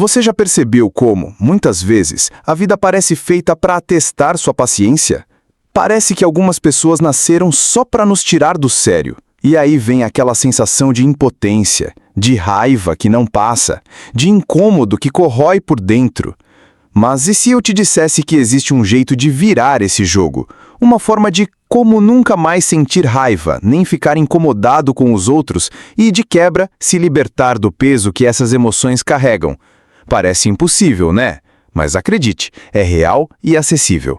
Você já percebeu como, muitas vezes, a vida parece feita para testar sua paciência? Parece que algumas pessoas nasceram só para nos tirar do sério. E aí vem aquela sensação de impotência, de raiva que não passa, de incômodo que corrói por dentro. Mas e se eu te dissesse que existe um jeito de virar esse jogo? Uma forma de como nunca mais sentir raiva, nem ficar incomodado com os outros e, de quebra, se libertar do peso que essas emoções carregam. Parece impossível, né? Mas acredite, é real e acessível.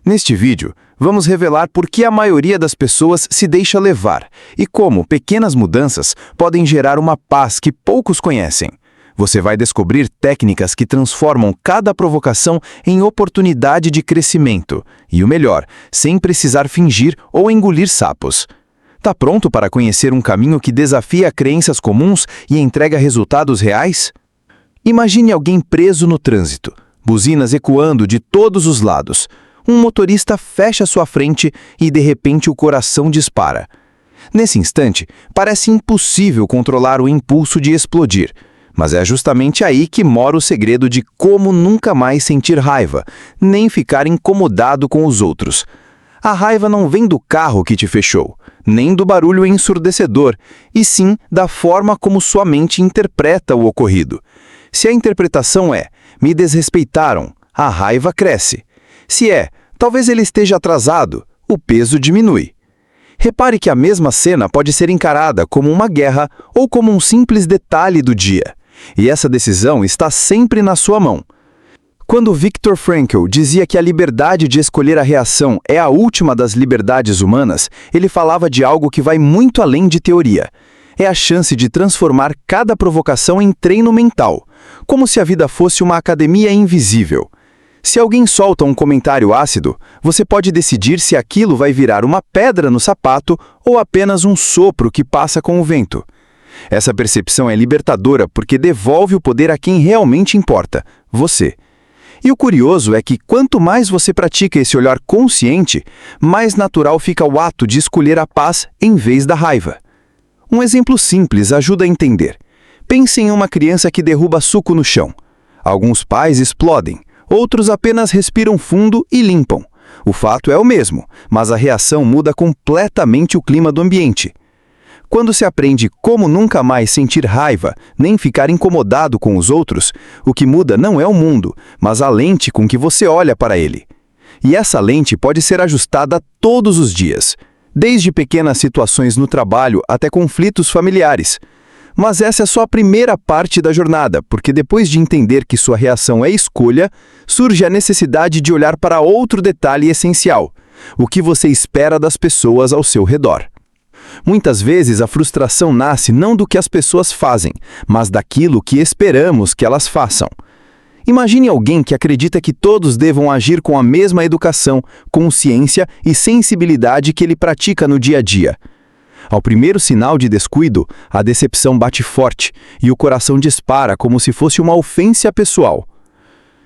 Neste vídeo, vamos revelar por que a maioria das pessoas se deixa levar e como pequenas mudanças podem gerar uma paz que poucos conhecem. Você vai descobrir técnicas que transformam cada provocação em oportunidade de crescimento. E o melhor, sem precisar fingir ou engolir sapos. Tá pronto para conhecer um caminho que desafia crenças comuns e entrega resultados reais? Imagine alguém preso no trânsito, buzinas ecoando de todos os lados. Um motorista fecha sua frente e, de repente, o coração dispara. Nesse instante, parece impossível controlar o impulso de explodir. Mas é justamente aí que mora o segredo de como nunca mais sentir raiva, nem ficar incomodado com os outros. A raiva não vem do carro que te fechou, nem do barulho ensurdecedor, e sim da forma como sua mente interpreta o ocorrido. Se a interpretação é, me desrespeitaram, a raiva cresce. Se é, talvez ele esteja atrasado, o peso diminui. Repare que a mesma cena pode ser encarada como uma guerra ou como um simples detalhe do dia. E essa decisão está sempre na sua mão. Quando Viktor Frankl dizia que a liberdade de escolher a reação é a última das liberdades humanas, ele falava de algo que vai muito além de teoria. É a chance de transformar cada provocação em treino mental, como se a vida fosse uma academia invisível. Se alguém solta um comentário ácido, você pode decidir se aquilo vai virar uma pedra no sapato ou apenas um sopro que passa com o vento. Essa percepção é libertadora porque devolve o poder a quem realmente importa, você. E o curioso é que quanto mais você pratica esse olhar consciente, mais natural fica o ato de escolher a paz em vez da raiva. Um exemplo simples ajuda a entender. Pense em uma criança que derruba suco no chão. Alguns pais explodem, outros apenas respiram fundo e limpam. O fato é o mesmo, mas a reação muda completamente o clima do ambiente. Quando se aprende como nunca mais sentir raiva, nem ficar incomodado com os outros, o que muda não é o mundo, mas a lente com que você olha para ele. E essa lente pode ser ajustada todos os dias, desde pequenas situações no trabalho até conflitos familiares. Mas essa é só a primeira parte da jornada, porque depois de entender que sua reação é escolha, surge a necessidade de olhar para outro detalhe essencial: o que você espera das pessoas ao seu redor. Muitas vezes a frustração nasce não do que as pessoas fazem, mas daquilo que esperamos que elas façam. Imagine alguém que acredita que todos devam agir com a mesma educação, consciência e sensibilidade que ele pratica no dia a dia. Ao primeiro sinal de descuido, a decepção bate forte e o coração dispara como se fosse uma ofensa pessoal.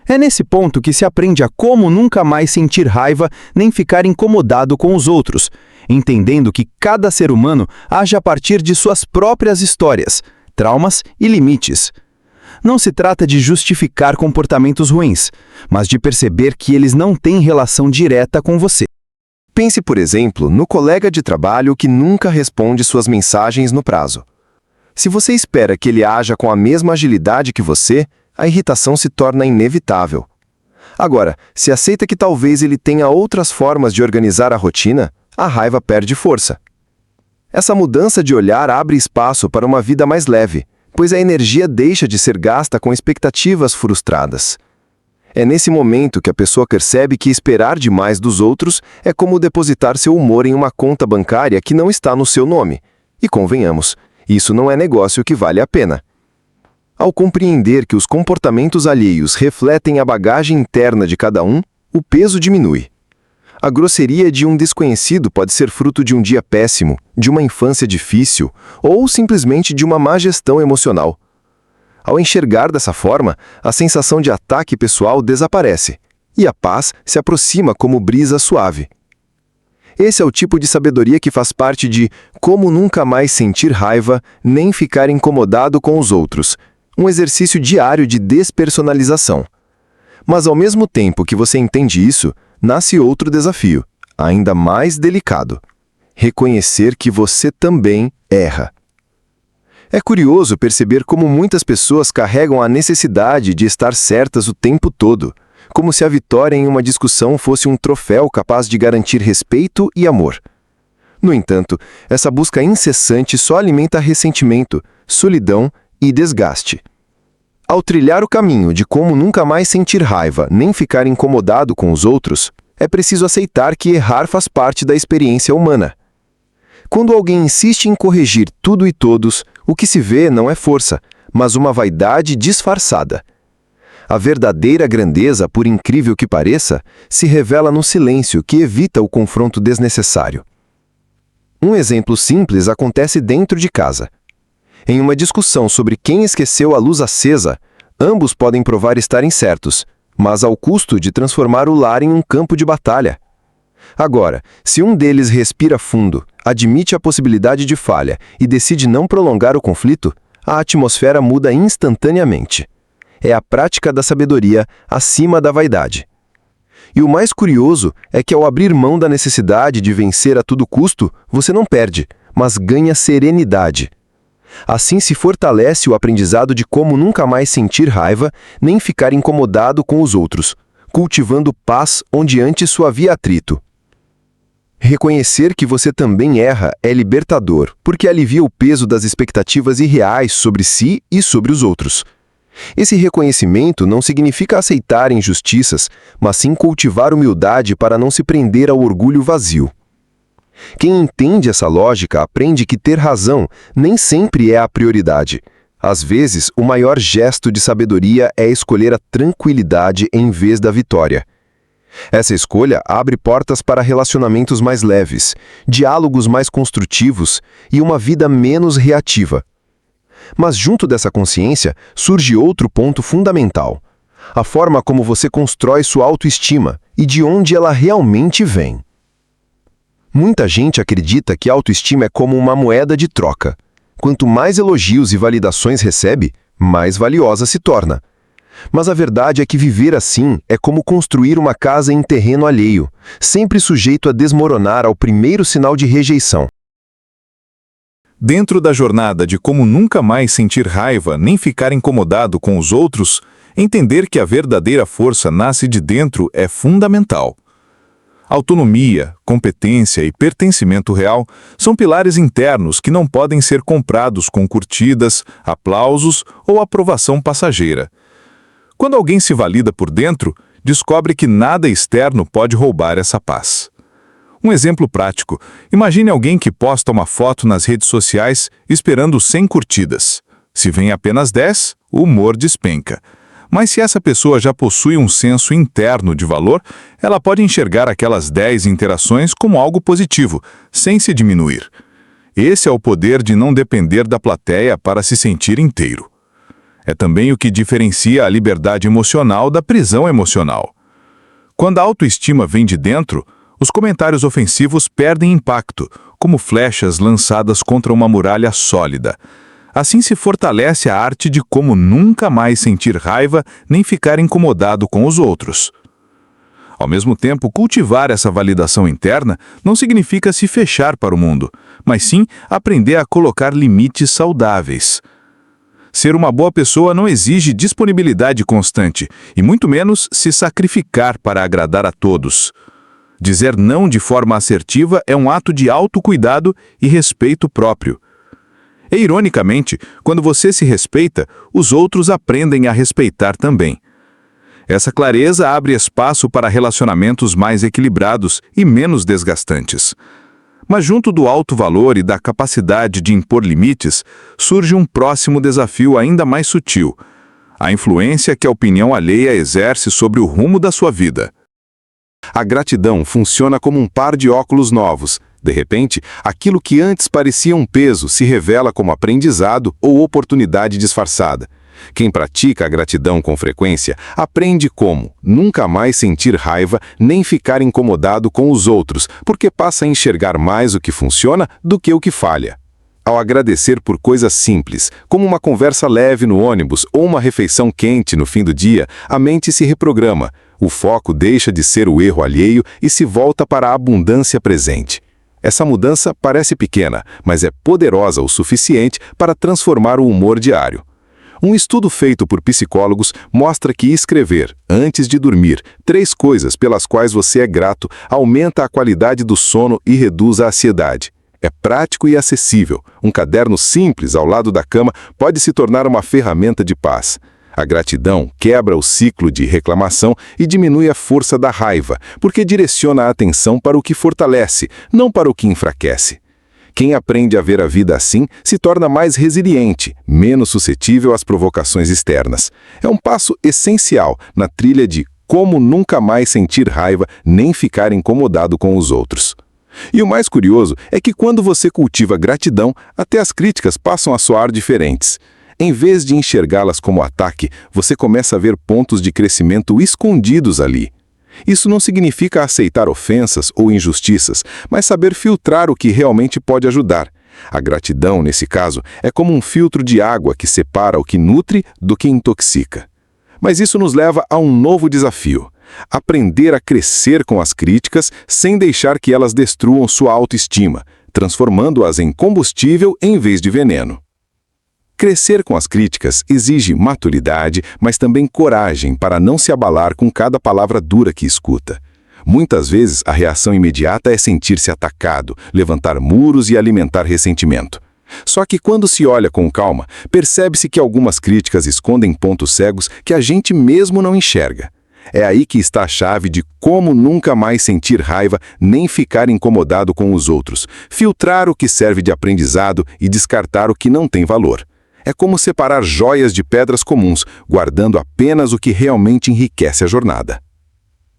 É nesse ponto que se aprende a como nunca mais sentir raiva nem ficar incomodado com os outros, entendendo que cada ser humano age a partir de suas próprias histórias, traumas e limites. Não se trata de justificar comportamentos ruins, mas de perceber que eles não têm relação direta com você. Pense, por exemplo, no colega de trabalho que nunca responde suas mensagens no prazo. Se você espera que ele haja com a mesma agilidade que você, a irritação se torna inevitável. Agora, se aceita que talvez ele tenha outras formas de organizar a rotina, a raiva perde força. Essa mudança de olhar abre espaço para uma vida mais leve, pois a energia deixa de ser gasta com expectativas frustradas. É nesse momento que a pessoa percebe que esperar demais dos outros é como depositar seu humor em uma conta bancária que não está no seu nome. E convenhamos, isso não é negócio que vale a pena. Ao compreender que os comportamentos alheios refletem a bagagem interna de cada um, o peso diminui. A grosseria de um desconhecido pode ser fruto de um dia péssimo, de uma infância difícil ou simplesmente de uma má gestão emocional. Ao enxergar dessa forma, a sensação de ataque pessoal desaparece e a paz se aproxima como brisa suave. Esse é o tipo de sabedoria que faz parte de como nunca mais sentir raiva nem ficar incomodado com os outros. Um exercício diário de despersonalização. Mas ao mesmo tempo que você entende isso, nasce outro desafio, ainda mais delicado: reconhecer que você também erra. É curioso perceber como muitas pessoas carregam a necessidade de estar certas o tempo todo, como se a vitória em uma discussão fosse um troféu capaz de garantir respeito e amor. No entanto, essa busca incessante só alimenta ressentimento, solidão e desgaste. Ao trilhar o caminho de como nunca mais sentir raiva nem ficar incomodado com os outros, é preciso aceitar que errar faz parte da experiência humana. Quando alguém insiste em corrigir tudo e todos, o que se vê não é força, mas uma vaidade disfarçada. A verdadeira grandeza, por incrível que pareça, se revela no silêncio que evita o confronto desnecessário. Um exemplo simples acontece dentro de casa. Em uma discussão sobre quem esqueceu a luz acesa, ambos podem provar estarem certos, mas ao custo de transformar o lar em um campo de batalha. Agora, se um deles respira fundo, admite a possibilidade de falha e decide não prolongar o conflito, a atmosfera muda instantaneamente. É a prática da sabedoria acima da vaidade. E o mais curioso é que ao abrir mão da necessidade de vencer a todo custo, você não perde, mas ganha serenidade. Assim se fortalece o aprendizado de como nunca mais sentir raiva nem ficar incomodado com os outros, cultivando paz onde antes só havia atrito. Reconhecer que você também erra é libertador, porque alivia o peso das expectativas irreais sobre si e sobre os outros. Esse reconhecimento não significa aceitar injustiças, mas sim cultivar humildade para não se prender ao orgulho vazio. Quem entende essa lógica aprende que ter razão nem sempre é a prioridade. Às vezes, o maior gesto de sabedoria é escolher a tranquilidade em vez da vitória. Essa escolha abre portas para relacionamentos mais leves, diálogos mais construtivos e uma vida menos reativa. Mas junto dessa consciência surge outro ponto fundamental: a forma como você constrói sua autoestima e de onde ela realmente vem. Muita gente acredita que a autoestima é como uma moeda de troca. Quanto mais elogios e validações recebe, mais valiosa se torna. Mas a verdade é que viver assim é como construir uma casa em terreno alheio, sempre sujeito a desmoronar ao primeiro sinal de rejeição. Dentro da jornada de como nunca mais sentir raiva nem ficar incomodado com os outros, entender que a verdadeira força nasce de dentro é fundamental. Autonomia, competência e pertencimento real são pilares internos que não podem ser comprados com curtidas, aplausos ou aprovação passageira. Quando alguém se valida por dentro, descobre que nada externo pode roubar essa paz. Um exemplo prático: imagine alguém que posta uma foto nas redes sociais esperando 100 curtidas. Se vem apenas 10, o humor despenca. Mas se essa pessoa já possui um senso interno de valor, ela pode enxergar aquelas 10 interações como algo positivo, sem se diminuir. Esse é o poder de não depender da plateia para se sentir inteiro. É também o que diferencia a liberdade emocional da prisão emocional. Quando a autoestima vem de dentro, os comentários ofensivos perdem impacto, como flechas lançadas contra uma muralha sólida. Assim se fortalece a arte de como nunca mais sentir raiva nem ficar incomodado com os outros. Ao mesmo tempo, cultivar essa validação interna não significa se fechar para o mundo, mas sim aprender a colocar limites saudáveis. Ser uma boa pessoa não exige disponibilidade constante, e muito menos se sacrificar para agradar a todos. Dizer não de forma assertiva é um ato de autocuidado e respeito próprio. E, ironicamente, quando você se respeita, os outros aprendem a respeitar também. Essa clareza abre espaço para relacionamentos mais equilibrados e menos desgastantes. Mas junto do alto valor e da capacidade de impor limites, surge um próximo desafio ainda mais sutil: a influência que a opinião alheia exerce sobre o rumo da sua vida. A gratidão funciona como um par de óculos novos. De repente, aquilo que antes parecia um peso se revela como aprendizado ou oportunidade disfarçada. Quem pratica a gratidão com frequência aprende como nunca mais sentir raiva nem ficar incomodado com os outros, porque passa a enxergar mais o que funciona do que o que falha. Ao agradecer por coisas simples, como uma conversa leve no ônibus ou uma refeição quente no fim do dia, a mente se reprograma. O foco deixa de ser o erro alheio e se volta para a abundância presente. Essa mudança parece pequena, mas é poderosa o suficiente para transformar o humor diário. Um estudo feito por psicólogos mostra que escrever, antes de dormir, 3 coisas pelas quais você é grato aumenta a qualidade do sono e reduz a ansiedade. É prático e acessível. Um caderno simples ao lado da cama pode se tornar uma ferramenta de paz. A gratidão quebra o ciclo de reclamação e diminui a força da raiva, porque direciona a atenção para o que fortalece, não para o que enfraquece. Quem aprende a ver a vida assim se torna mais resiliente, menos suscetível às provocações externas. É um passo essencial na trilha de como nunca mais sentir raiva nem ficar incomodado com os outros. E o mais curioso é que quando você cultiva gratidão, até as críticas passam a soar diferentes. Em vez de enxergá-las como ataque, você começa a ver pontos de crescimento escondidos ali. Isso não significa aceitar ofensas ou injustiças, mas saber filtrar o que realmente pode ajudar. A gratidão, nesse caso, é como um filtro de água que separa o que nutre do que intoxica. Mas isso nos leva a um novo desafio: aprender a crescer com as críticas sem deixar que elas destruam sua autoestima, transformando-as em combustível em vez de veneno. Crescer com as críticas exige maturidade, mas também coragem para não se abalar com cada palavra dura que escuta. Muitas vezes, a reação imediata é sentir-se atacado, levantar muros e alimentar ressentimento. Só que quando se olha com calma, percebe-se que algumas críticas escondem pontos cegos que a gente mesmo não enxerga. É aí que está a chave de como nunca mais sentir raiva nem ficar incomodado com os outros, filtrar o que serve de aprendizado e descartar o que não tem valor. É como separar joias de pedras comuns, guardando apenas o que realmente enriquece a jornada.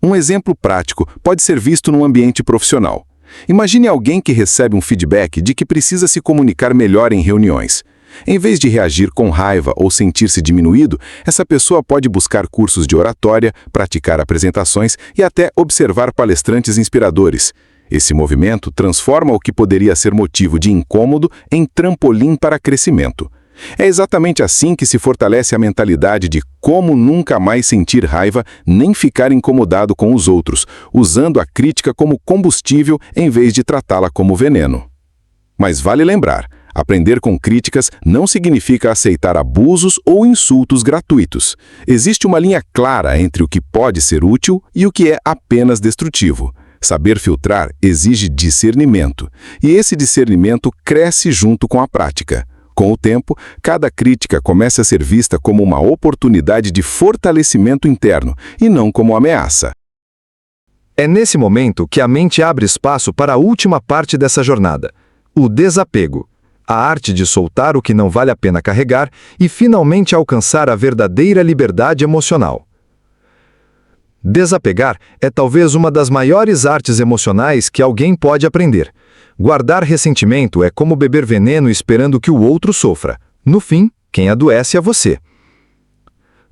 Um exemplo prático pode ser visto no ambiente profissional. Imagine alguém que recebe um feedback de que precisa se comunicar melhor em reuniões. Em vez de reagir com raiva ou sentir-se diminuído, essa pessoa pode buscar cursos de oratória, praticar apresentações e até observar palestrantes inspiradores. Esse movimento transforma o que poderia ser motivo de incômodo em trampolim para crescimento. É exatamente assim que se fortalece a mentalidade de como nunca mais sentir raiva nem ficar incomodado com os outros, usando a crítica como combustível em vez de tratá-la como veneno. Mas vale lembrar, aprender com críticas não significa aceitar abusos ou insultos gratuitos. Existe uma linha clara entre o que pode ser útil e o que é apenas destrutivo. Saber filtrar exige discernimento, e esse discernimento cresce junto com a prática. Com o tempo, cada crítica começa a ser vista como uma oportunidade de fortalecimento interno e não como ameaça. É nesse momento que a mente abre espaço para a última parte dessa jornada, o desapego, a arte de soltar o que não vale a pena carregar e finalmente alcançar a verdadeira liberdade emocional. Desapegar é talvez uma das maiores artes emocionais que alguém pode aprender. Guardar ressentimento é como beber veneno esperando que o outro sofra. No fim, quem adoece é você.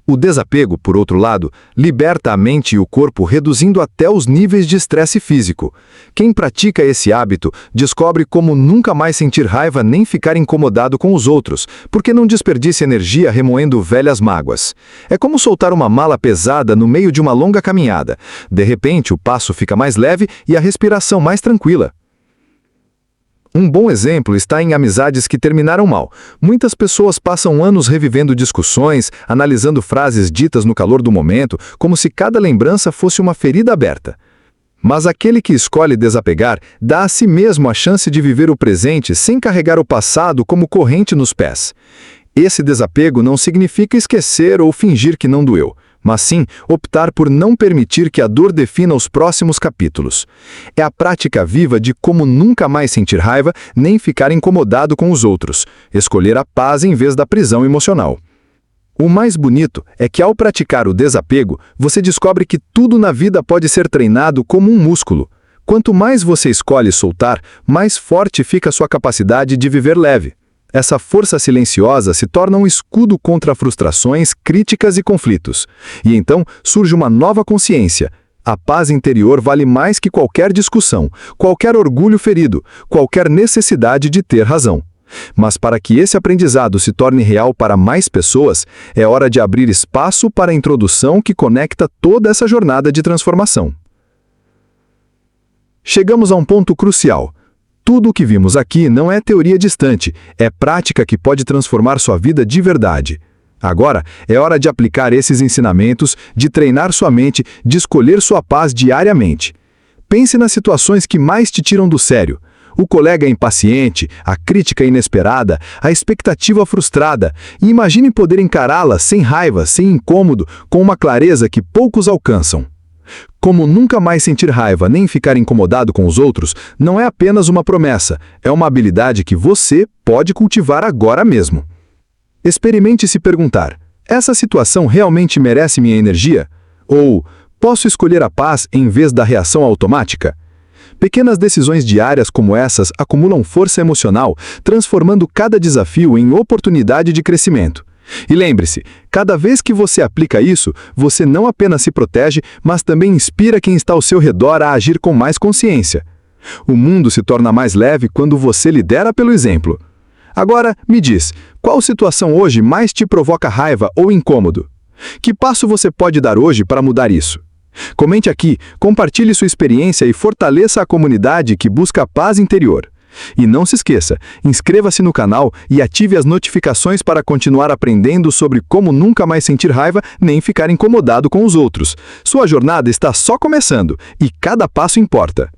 O desapego, por outro lado, liberta a mente e o corpo, reduzindo até os níveis de estresse físico. Quem pratica esse hábito descobre como nunca mais sentir raiva nem ficar incomodado com os outros, porque não desperdiça energia remoendo velhas mágoas. É como soltar uma mala pesada no meio de uma longa caminhada. De repente, o passo fica mais leve e a respiração mais tranquila. Um bom exemplo está em amizades que terminaram mal. Muitas pessoas passam anos revivendo discussões, analisando frases ditas no calor do momento, como se cada lembrança fosse uma ferida aberta. Mas aquele que escolhe desapegar dá a si mesmo a chance de viver o presente sem carregar o passado como corrente nos pés. Esse desapego não significa esquecer ou fingir que não doeu, mas sim optar por não permitir que a dor defina os próximos capítulos. É a prática viva de como nunca mais sentir raiva nem ficar incomodado com os outros, escolher a paz em vez da prisão emocional. O mais bonito é que ao praticar o desapego, você descobre que tudo na vida pode ser treinado como um músculo. Quanto mais você escolhe soltar, mais forte fica a sua capacidade de viver leve. Essa força silenciosa se torna um escudo contra frustrações, críticas e conflitos. E então surge uma nova consciência. A paz interior vale mais que qualquer discussão, qualquer orgulho ferido, qualquer necessidade de ter razão. Mas para que esse aprendizado se torne real para mais pessoas, é hora de abrir espaço para a introdução que conecta toda essa jornada de transformação. Chegamos a um ponto crucial. Tudo o que vimos aqui não é teoria distante, é prática que pode transformar sua vida de verdade. Agora, é hora de aplicar esses ensinamentos, de treinar sua mente, de escolher sua paz diariamente. Pense nas situações que mais te tiram do sério. O colega impaciente, a crítica inesperada, a expectativa frustrada, e imagine poder encará-la sem raiva, sem incômodo, com uma clareza que poucos alcançam. Como nunca mais sentir raiva nem ficar incomodado com os outros não é apenas uma promessa, é uma habilidade que você pode cultivar agora mesmo. Experimente se perguntar: essa situação realmente merece minha energia? Ou posso escolher a paz em vez da reação automática? Pequenas decisões diárias como essas acumulam força emocional, transformando cada desafio em oportunidade de crescimento. E lembre-se, cada vez que você aplica isso, você não apenas se protege, mas também inspira quem está ao seu redor a agir com mais consciência. O mundo se torna mais leve quando você lidera pelo exemplo. Agora, me diz, qual situação hoje mais te provoca raiva ou incômodo? Que passo você pode dar hoje para mudar isso? Comente aqui, compartilhe sua experiência e fortaleça a comunidade que busca a paz interior. E não se esqueça, inscreva-se no canal e ative as notificações para continuar aprendendo sobre como nunca mais sentir raiva nem ficar incomodado com os outros. Sua jornada está só começando e cada passo importa.